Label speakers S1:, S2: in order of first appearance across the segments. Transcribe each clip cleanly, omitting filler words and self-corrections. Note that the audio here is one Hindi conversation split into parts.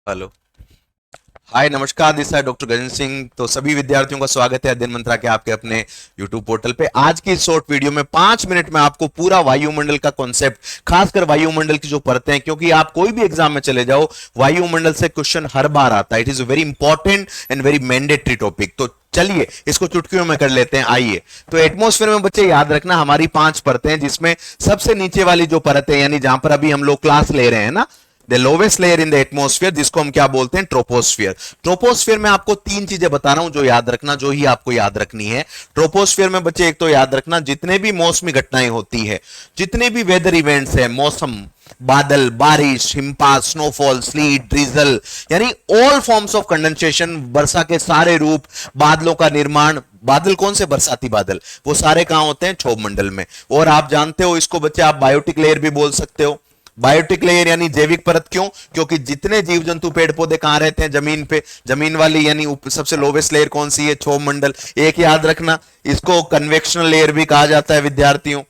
S1: हेलो। हाय, नमस्कार। दिस है डॉक्टर गजेंद्र सिंह। तो सभी विद्यार्थियों का स्वागत है अध्ययन मंत्रा के आपके अपने यूट्यूब पोर्टल पे। आज की शॉर्ट वीडियो में 5 मिनट में आपको पूरा वायुमंडल का कॉन्सेप्ट, खासकर वायुमंडल की जो परतें हैं, क्योंकि आप कोई भी एग्जाम में चले जाओ, वायुमंडल से क्वेश्चन हर बार आता है। It is a very important and very mandatory topic. तो चलिए इसको चुटकियों में कर लेते हैं। आइए। तो एटमॉस्फेयर में बच्चे याद रखना हमारी 5 परतें हैं, जिसमें सबसे नीचे वाली जो परत है, यानी जहां पर अभी हम लोग क्लास ले रहे हैं ना, the lowest layer in the atmosphere, जिसको हम क्या बोलते हैं, ट्रोपोस्फियर। ट्रोपोस्फियर में आपको 3 चीजें बता रहा हूं जो याद रखना, जो ही आपको याद रखनी है। ट्रोपोस्फियर में बच्चे एक तो याद रखना, जितने भी मौसमी घटनाएं होती है, जितने भी वेदर इवेंट्स है, मौसम, बादल, बारिश, हिमपात, स्नोफॉल, स्लीट, ड्रिजल, यानी ऑल फॉर्म्स ऑफ कंडेंसेशन, वर्षा के सारे रूप, बादलों का निर्माण। बादल कौन से? बरसाती बादल। वो सारे कहां होते हैं? क्षोभ मंडल में। और आप जानते हो इसको बच्चे, आप बायोटिक लेयर भी बोल सकते हो। बायोटिक लेयर यानी जैविक परत। क्यों? क्योंकि जितने जीव जंतु, पेड़ पौधे कहां रहते हैं? जमीन पे। जमीन वाली यानी सबसे लोवेस्ट लेयर कौन सी है? क्षोभ मंडल। एक याद रखना, इसको कन्वेक्शनल लेयर भी कहा जाता है विद्यार्थियों।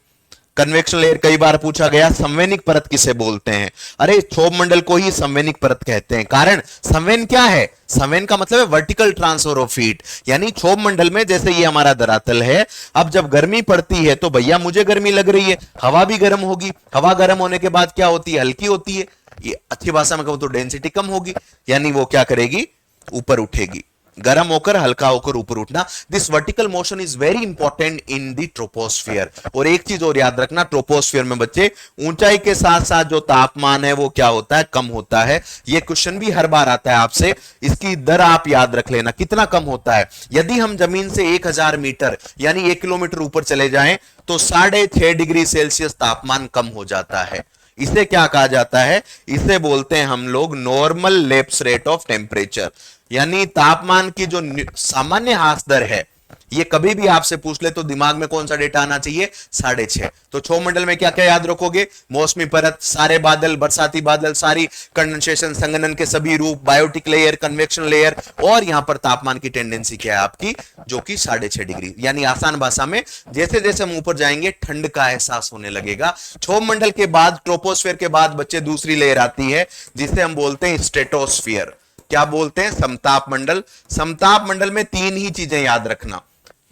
S1: कन्वेक्शन लेयर कई बार पूछा गया। संवैनिक परत किसे बोलते हैं? अरे क्षोभ मंडल को ही संवैनिक परत कहते हैं। कारण, संवैन क्या है? संवैन का मतलब है वर्टिकल ट्रांसफर ऑफ हीट। यानी क्षोभ मंडल में जैसे ये हमारा धरातल है, अब जब गर्मी पड़ती है तो भैया मुझे गर्मी लग रही है, हवा भी गर्म होगी। हवा गर्म होने के बाद क्या होती है? हल्की होती है। ये अच्छी भाषा में कहूं तो डेंसिटी कम होगी, यानी वो क्या करेगी? ऊपर उठेगी। गर्म होकर हल्का होकर ऊपर उठना। This vertical motion is very important in the troposphere. और एक चीज और याद रखना, ट्रोपोस्फियर में बच्चे ऊंचाई के साथ साथ जो तापमान है वो क्या होता है? कम होता है। ये क्वेश्चन भी हर बार आता है आपसे। इसकी दर आप याद रख लेना, कितना कम होता है। यदि हम जमीन से 1000 मीटर यानी 1 किलोमीटर ऊपर चले जाएं तो 6.5 डिग्री सेल्सियस तापमान कम हो जाता है। इसे क्या कहा जाता है? इसे बोलते हैं हम लोग normal lapse rate of temperature, यानी तापमान की जो सामान्य ह्रास दर है। ये कभी भी आपसे पूछ ले तो दिमाग में कौन सा डेटा आना चाहिए? 6.5। तो क्षोभ मंडल में क्या क्या याद रखोगे? मौसमी परत, सारे बादल, बरसाती बादल, सारी कंडेंसेशन, संघनन के सभी रूप, बायोटिक लेयर, कन्वेक्शन लेयर, और यहां पर तापमान की टेंडेंसी क्या है आपकी? जो कि 6.5 डिग्री। यानी आसान भाषा में, जैसे जैसे हम ऊपर जाएंगे ठंड का एहसास होने लगेगा। क्षोभ मंडल के बाद, ट्रोपोस्फियर के बाद बच्चे दूसरी लेयर आती है, जिसे हम बोलते हैं स्ट्रेटोस्फियर। क्या बोलते हैं? समताप मंडल। समताप मंडल में 3 ही चीजें याद रखना।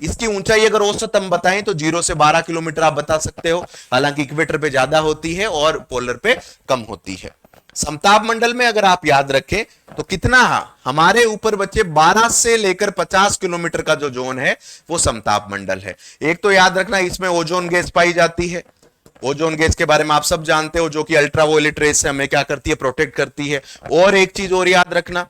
S1: इसकी ऊंचाई अगर औसत हम बताएं तो 0 से 12 किलोमीटर आप बता सकते हो। हालांकि इक्वेटर पे ज्यादा होती है और पोलर पे कम होती है। समताप मंडल में अगर आप याद रखें तो कितना, हमारे ऊपर बच्चे 12 से लेकर 50 किलोमीटर का जो जोन है वो समताप मंडल है। एक तो याद रखना, इसमें ओजोन गैस पाई जाती है। ओजोन गैस के बारे में आप सब जानते हो, जो कि अल्ट्रावायलेट रेस से हमें क्या करती है? प्रोटेक्ट करती है। और एक चीज और याद रखना,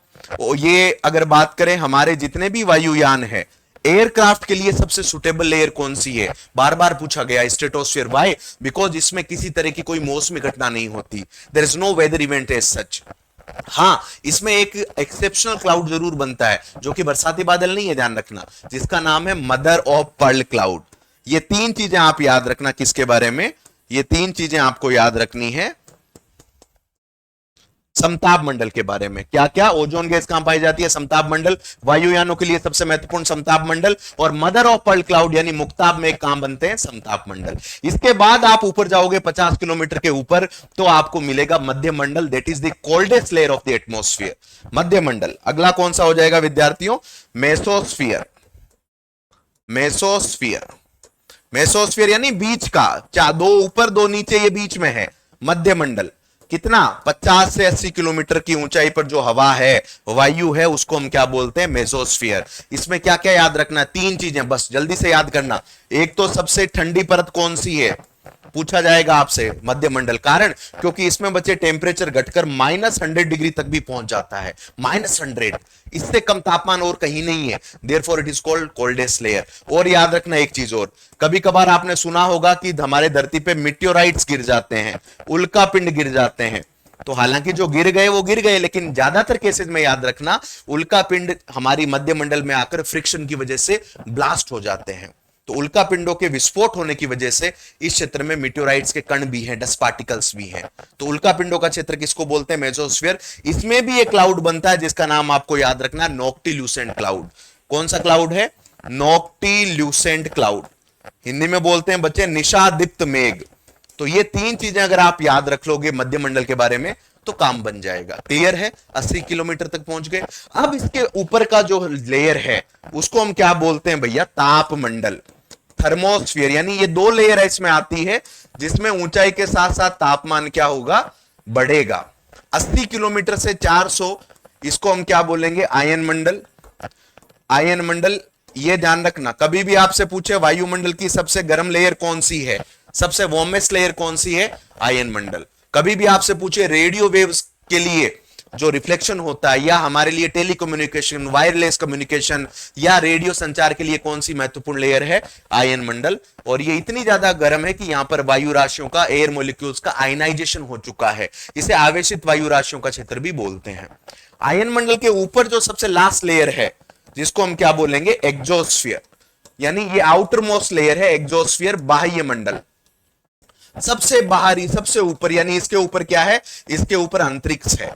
S1: ये अगर बात करें हमारे जितने भी वायुयान है, एयरक्राफ्ट के लिए सबसे सुटेबल लेयर कौन सी है? बार बार पूछा गया, स्ट्रेटोस्फियर। व्हाई? बिकॉज इसमें किसी तरह की कोई मौसमी घटना नहीं होती। There is no weather event as such. हां, इसमें एक एक्सेप्शनल क्लाउड जरूर बनता है, जो कि बरसाती बादल नहीं है, ध्यान रखना, जिसका नाम है मदर ऑफ पर्ल क्लाउड। ये 3 चीजें आप याद रखना। किसके बारे में? ये 3 चीजें आपको याद रखनी है समताप मंडल के बारे में। क्या क्या? ओजोन गैस कहां पाई जाती है? समताप मंडल। वायुयानों के लिए सबसे महत्वपूर्ण समताप मंडल। और मदर ऑफ पर्ल क्लाउड यानी मुक्ताब में कहां बनते हैं? समताप मंडल। इसके बाद आप ऊपर जाओगे 50 किलोमीटर के ऊपर तो आपको मिलेगा मध्य मंडल। That is the coldest layer of the atmosphere, मध्य मंडल। अगला कौन सा हो जाएगा विद्यार्थियों? मेसोस्फियर। मेसोस्फियर। मेसोस्फियर यानी बीच का, 2 ऊपर 2 नीचे, ये बीच में है मध्य मंडल। कितना? 50 से 80 किलोमीटर की ऊंचाई पर जो हवा है, वायु है, उसको हम क्या बोलते हैं? मेसोस्फियर। इसमें क्या क्या याद रखना? 3 चीजें बस जल्दी से याद करना। एक तो सबसे ठंडी परत कौन सी है? पूछा जाएगा आपसे, मध्य मंडल। कारण, क्योंकि इसमें बच्चे टेम्परेचर घटकर -100 डिग्री तक भी पहुंच जाता है। -100, इससे कम तापमान और कहीं नहीं है। Therefore it is called coldest layer. और याद रखना एक चीज और, कभी कभार आपने सुना होगा कि हमारे धरती पे मिट्योराइट्स गिर जाते हैं, उल्का पिंड गिर जाते हैं। तो हालांकि जो गिर गए वो गिर गए, लेकिन ज्यादातर केसेस में याद रखना, उल्का पिंड हमारी मध्य मंडल में आकर फ्रिक्शन की वजह से ब्लास्ट हो जाते हैं। तो उल्का पिंडों के विस्फोट होने की वजह से इस क्षेत्र में मीटियोराइट्स के कण भी हैं, डस्ट पार्टिकल्स भी हैं। तो उल्का पिंडों का क्षेत्र किसको बोलते हैं? मेसोस्फीयर। इसमें भी एक क्लाउड बनता है जिसका नाम आपको याद रखना, नोक्टिल्यूसेंट क्लाउड। कौन सा क्लाउड है? नोक्टिल्यूसेंट क्लाउड। हिंदी में बोलते हैं बच्चे निशादीप्त मेघ। तो ये 3 चीजें अगर आप याद रख लोगे मध्य मंडल के बारे में, तो काम बन जाएगा। क्लियर है? 80 किलोमीटर तक पहुंच गए। अब इसके ऊपर का जो लेयर है उसको हम क्या बोलते हैं भैया? तापमंडल, थर्मोस्फीयर। यानी ये दो लेयर है इसमें आती है, जिसमें ऊंचाई के साथ साथ तापमान क्या होगा? बढ़ेगा। 80 किलोमीटर से 400, इसको हम क्या बोलेंगे? आयन मंडल। आयन मंडल, ये ध्यान रखना, कभी भी आपसे पूछे वायुमंडल की सबसे गर्म लेयर कौन सी है, सबसे वार्मेस्ट लेयर कौन सी है? आयन मंडल। कभी भी आपसे पूछे रेडियो वेव्स के लिए जो रिफ्लेक्शन होता है, या हमारे लिए टेलीकम्युनिकेशन, वायरलेस कम्युनिकेशन या रेडियो संचार के लिए कौन सी महत्वपूर्ण लेयर है? आयन मंडल। और ये इतनी ज्यादा गर्म है कि यहां पर वायु राशियों का, एयर मोलिक्यूल्स का आयनाइजेशन हो चुका है। इसे आवेशित वायु राशियों का क्षेत्र भी बोलते हैं। आयन मंडल के ऊपर जो सबसे लास्ट लेयर है, जिसको हम क्या बोलेंगे? एक्सोस्फीयर। यानी ये आउटर मोस्ट लेयर है एक्सोस्फीयर, बाह्य मंडल, सबसे बाहरी, सबसे ऊपर। यानी इसके ऊपर क्या है? इसके ऊपर अंतरिक्ष है।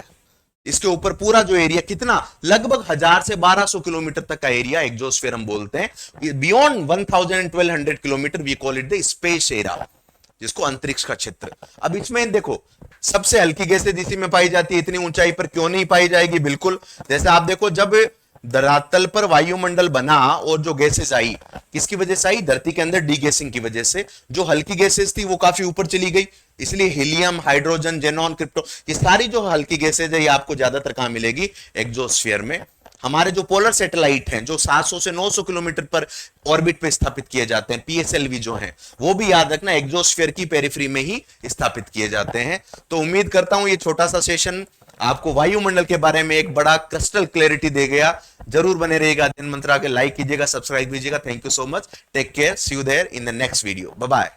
S1: इसके ऊपर पूरा जो एरिया, कितना? लगभग 1000 से 1200 किलोमीटर तक का एरिया एक्सोस्फीयर हम बोलते हैं। Beyond 1200 kilometre we call it the space era, जिसको अंतरिक्ष का क्षेत्र। अब इसमें देखो, सबसे हल्की गैसें इसी में पाई जाती है। इतनी ऊंचाई पर क्यों नहीं पाई जाएगी? बिल्कुल, जैसे आप देखो, जब धरातल पर वायुमंडल बना और जो गैसेस आई, किसकी वजह से आई? धरती के अंदर डीगैसिंग की वजह से। जो हल्की गैसेस थी वो काफी ऊपर चली गई, इसलिए हीलियम, हाइड्रोजन, जेनॉन, क्रिप्टो, ये सारी जो हल्की गैसेज है ये आपको ज्यादातर कहां मिलेगी? एक्सोस्फीयर में। हमारे जो पोलर सैटेलाइट हैं, जो 700 से 900 किलोमीटर पर ऑर्बिट पे स्थापित किए जाते हैं, पीएसएलवी जो हैं, वो भी याद रखना एक्सोस्फीयर की पेरिफेरी में ही स्थापित किए जाते हैं। तो उम्मीद करता हूं ये छोटा सा सेशन आपको वायुमंडल के बारे में एक बड़ा क्रिस्टल क्लैरिटी दे गया। जरूर बने रहिएगा अध्ययन मंत्रा के, लाइक कीजिएगा, सब्सक्राइब कीजिएगा। Thank you so much, take care, see you there in the next video, bye bye.